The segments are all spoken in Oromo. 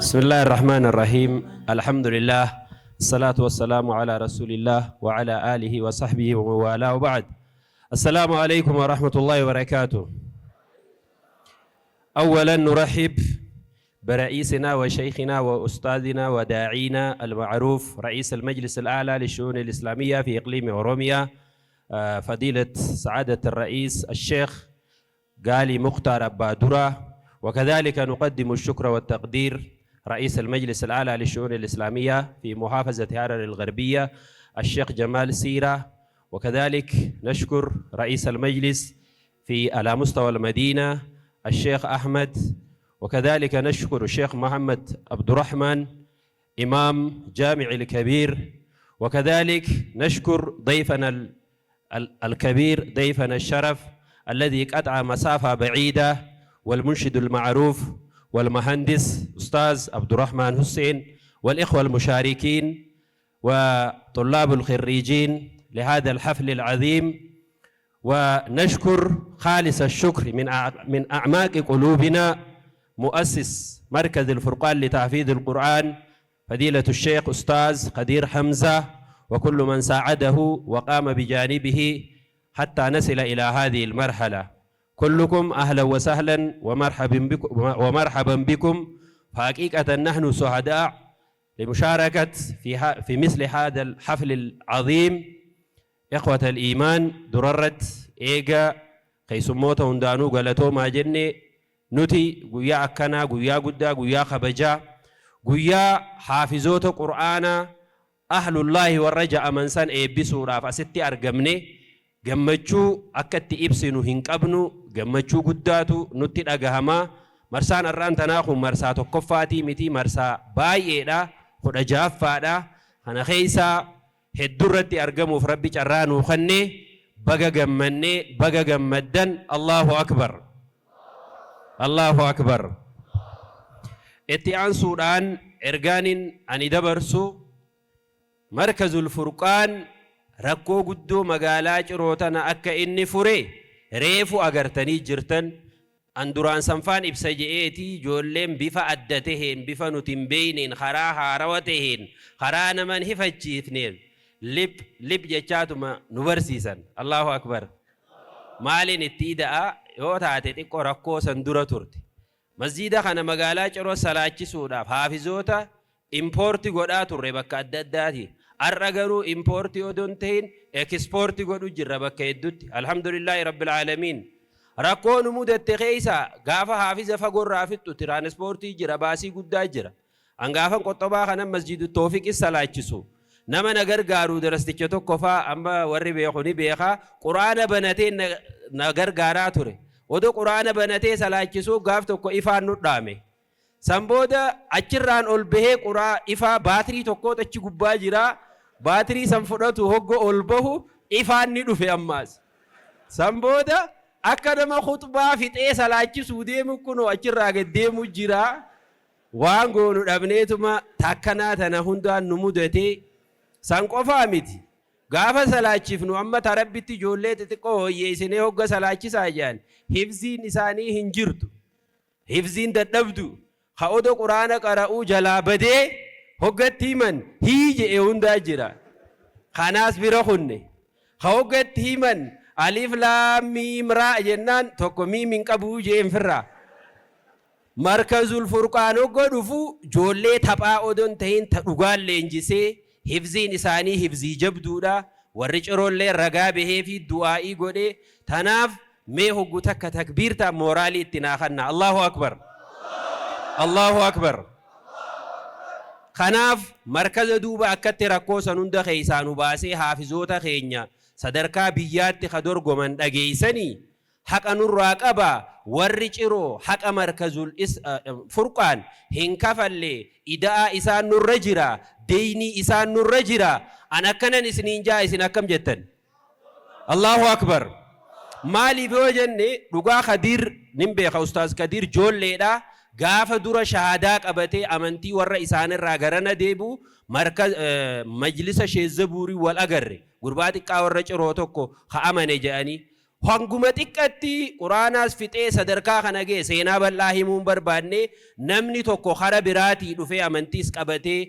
بسم الله الرحمن الرحيم. الحمد لله، الصلاة والسلام على رسول الله وعلى آله وصحبه وموالاه، وبعد. السلام عليكم ورحمة الله وبركاته. أولا نرحب برئيسنا وشيخنا وأستاذنا وداعينا المعروف رئيس المجلس الأعلى للشؤون الإسلامية في إقليم أوروميا، فضيلة سعادة الرئيس الشيخ غالي مختار أبادرة. وكذلك نقدم الشكر والتقدير رئيس المجلس الأعلى للشؤون الإسلامية في محافظة هرر الغربية الشيخ جمال سيرة. وكذلك نشكر رئيس المجلس على مستوى المدينة الشيخ أحمد. وكذلك نشكر الشيخ محمد عبد الرحمن إمام جامع الكبير. وكذلك نشكر ضيفنا الكبير، ضيفنا الشرف الذي قطع مسافة بعيدة، والمنشد المعروف والمهندس أستاذ عبد الرحمن حسين، والإخوة المشاركين وطلاب الخريجين لهذا الحفل العظيم. ونشكر خالص الشكر من أعماق قلوبنا مؤسس مركز الفرقان لتحفيظ القرآن فضيلة الشيخ أستاذ قدير حمزة، وكل من ساعده وقام بجانبه حتى نصل إلى هذه المرحلة. كلكم أهلا وسهلا ومرحبا بكم. فحقيقة نحن سعداء لمشاركة في مثل هذا الحفل العظيم. إخوة الإيمان دررت إيجا كيسموتا هندانو غلطو ما جنة نتي قويا أكنا قويا قدا قويا خبجا قويا حافظوت قرآن أهل الله والرجاء منسان إبسورا فستي أرقمني gammachuu akka itti ibsinu hin qabnu. Gammachuu guddaatu nutti dhagahama. Marsaan irraan tanaa kun marsaa tokkoffaatii miti, marsaa baay'eedha, 16ffaadha. Kana keessa heddurratti argamuuf rabbi carraa nuu kennee baga gammannee baga gammaddan. Allahu akbar, Allahu akbar. Itti aansuudhaan ergaanin ani dabarsu markazul furqaan rakkoo guddoo magaalaa Cirootana akka inni fure reefu agartanii jirtan. An duraan sanfaan ibsa je'eeti ijoolleen bifa adda taheen, bifa nuti hin beeyneen, karaa haarawa taheen, karaa naman hifachiifneen lip jechaatuma nu barsiisan. Allahu akbar. Maaliin itti ida'a yoo taate xiqqoo rakkoo san dura turte. Masjiida kana magaalaa Ciroo salaachisuudhaaf haafizoota impoorti godhaa turre bakka adda addaati. Arragaru importi odon tahin exporti godu jirra bakka heddutti. Alhamdulillahi rabbil alamin. Rakkoon mudatte keessa gaafa haafiza fagorraa fixxu tiraanspoortii jira, baasii guddaa jira. Angaafan qoxxobaa kana masjidu Toofiq salaachisu nama na gargaaru darasticha tokko faa amma warri beekuni beekaa quraana banatee na gargaaraa ture. Odo quraana banatee salaachisu gaaf tokko ifaan nu dhaame. Sanbooda achirraan ol bahee quraa ifaa baatirii tokkoota achi gubbaa jira. Baatirii san fudhatu hoggo ol bahu ifaan ni dhufe ammaas. Sanbooda akka nama khutbaa fixee salaachisuu deemu kunoo achirraa gad deemu jira. Waan goonu dhabneetuma takkanaa tana hundaan nu mudate. San qofaa miti. Gaafa salaachifnu amma tarabbitti ijoollee xixiqqoo hooyyeessinee hogga salaachisaa jedhan hifziin isaanii hin jirtu. Hifziin dadhabdu. Ha'odo quraana qara'uu jalaa badee hoggatti himan hii je'e hundaa jira. Kanaas bira kunne. Hoggatti himan alif laam miim raa jennaan tokko miim hin qabuu je'een firraa. Markazul furqaan hogga dhufu ijoollee taphaa odon tahin ta dhugaan leenjisee hifziin isaanii hifzii jabduudha. Warri Ciroollee ragaa bahee fi du'aa'ii godhee. Tanaaf mee hoggu takka takbiirtaan mooraalii itti naakanna. Allahu akbar, Allahu akbar. Kanaaf markaza duuba akkatti rakkoo san hunda keessaanu baasee haafizoota keenya sadarkaa biyyaatti ka dorgoman dhageessanii haqa nurraa qaba. Warri Ciroo haqa markazul furqaan hin kafalle idaa isaan nurra jira, deynii isaan nurra jira. An akkanan isiniin jaa isin akkam jettan? Allahu akbar. Maaliif yoo jenne dhugaa Kadiir nin beeka, Ustaaz Kadiir joolleedha. Gaafa dura shahaadaa qabatee amantii warra isaanirraa garana deebu majlisa Sheezzabuurii wal agarre. Gurbaa xiqqaa warra Ciroo tokko ka amane jedhanii hanguma xiqqatti quraanaas fixee sadarkaa kana ga'e seenaa bal'aa himuun barbaanne namni tokko hara biraatii dhufee amantiis qabatee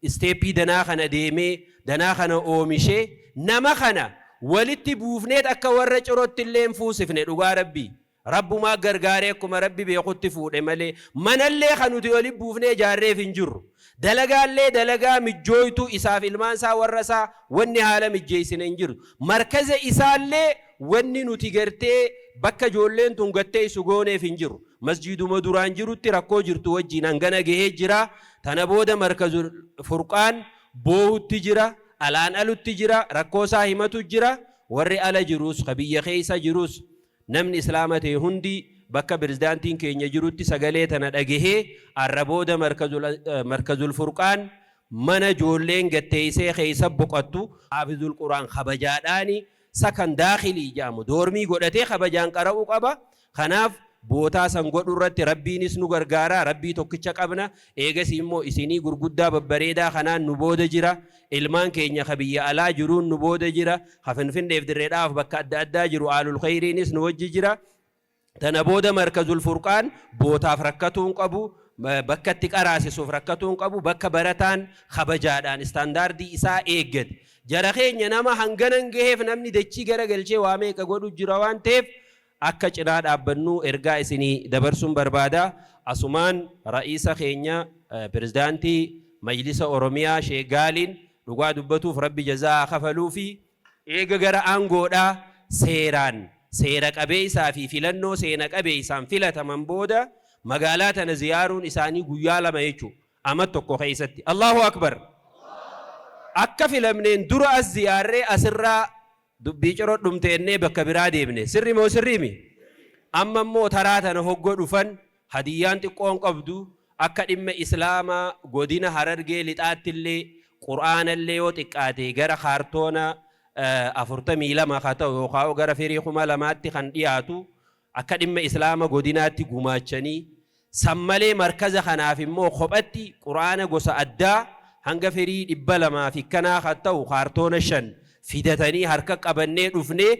isteeppii danaa kana deemee danaa kana oomishee nama kana walitti buufneet akka warra cirootti illee hin fuusifne dhugaa rabbii rabbumaa gargaaree akkuma rabbi beekutti fuudhe malee manallee kan nuti walitti buufnee ijaarreef hin jirru dalagaallee dalagaa mijjooytu isaaf ilmaan isaa warra isaa wanni haala mijjeessine hin jiru markaza isaallee wanni nuti gartee bakka ijoolleen tun gattee isu gooneef hin jiru masjiduma duraan jirutti rakkoo jirtu wajjin hangana gahee jira tana booda markazul furqaan boohutti jira alaan alutti jira rakkoo isaa himatu jira warri ala jirus qabiyya keessa jirus namni islaama ta'e hundi bakka pirezidaantiin keenya jirutti sagalee tana dhagahee arra booda markazul furqaan mana ijoolleen gatteessee keessa boqottu haafizul quraan kabajaadhaani sakan daakhilii jaamu doormii godhatee kabajaan qara'uu qaba kanaaf bootaa san godhu irratti rabbiinis nu gargaara rabbii tokkicha qabna eegas immoo isinii gurguddaa babbareedaa kanaan nu booda jira ilmaan keenya kabiyya alaa jiruun nu booda jira hafinfindeef dirreedhaaf bakka adda addaa jiru aalul khayriinis nu wajji jira tana booda markazul furqaan bootaaf rakkatuun qabu bakka itti qaraasisuuf rakkatuun qabu bakka barataan kabajaadhaan istaandaardii isaa eeggate jara keenya nama hanganan gaheef namni dachii garagalchee waa meeqa godhu jira waan ta'eef akka cinaa dhaabbannu ergaa isinii dabarsuun barbaada asumaan ra'iisa keenya pirezidaantii majlisa oromiyaa sheegaaliin dhugaa dubbatuuf rabbi jazaa kafaluu fi eega gara aangoodhaa seeraan seera qabeessaa fi filannoo seena qabeessaan filataman booda magaalaa tana ziyaaruun isaanii guyyaa lama jechuudha amma tokko keessatti Allahu akbar akka filamneen dura as ziyaarree asirraa dubbii ciroo dhumteennee bakka biraa deemne sirri moo sirriimi amma immoo taraa tana hoggoo dhufan hadiyyaan xiqqoon qabdu akka dhimma islaamaa godina harargee lixaatti illee qur'aana illee yoo xiqqaate gara kaartoona 42 haa ta'u yookaan gara firii 2,000tti kan dhiyaatu akka dhimma islaama godinaatti gumaachanii sammalee markaza kanaaf immoo kophatti qur'aana gosa addaa hanga firii 200 fi kanaa haa ta'u kaartoona 5 fidatanii harka qabannee dhufnee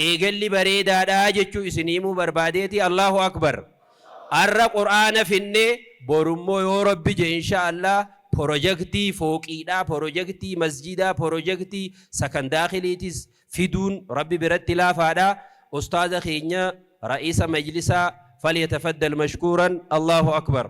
eegalli bareedaadhaa jechuu isiniimuu barbaadeeti Allahu akbar arra qur'aana finnee borummoo yoo rabbi je inshaallah projektii fooqiidhaa projektii masjidaa projektii sakan daakhiliitis fiduun rabbi biratti laafaadhaa ustaaza keenya ra'iisa majlisaa falyatafaddal mashkuuran Allahu akbar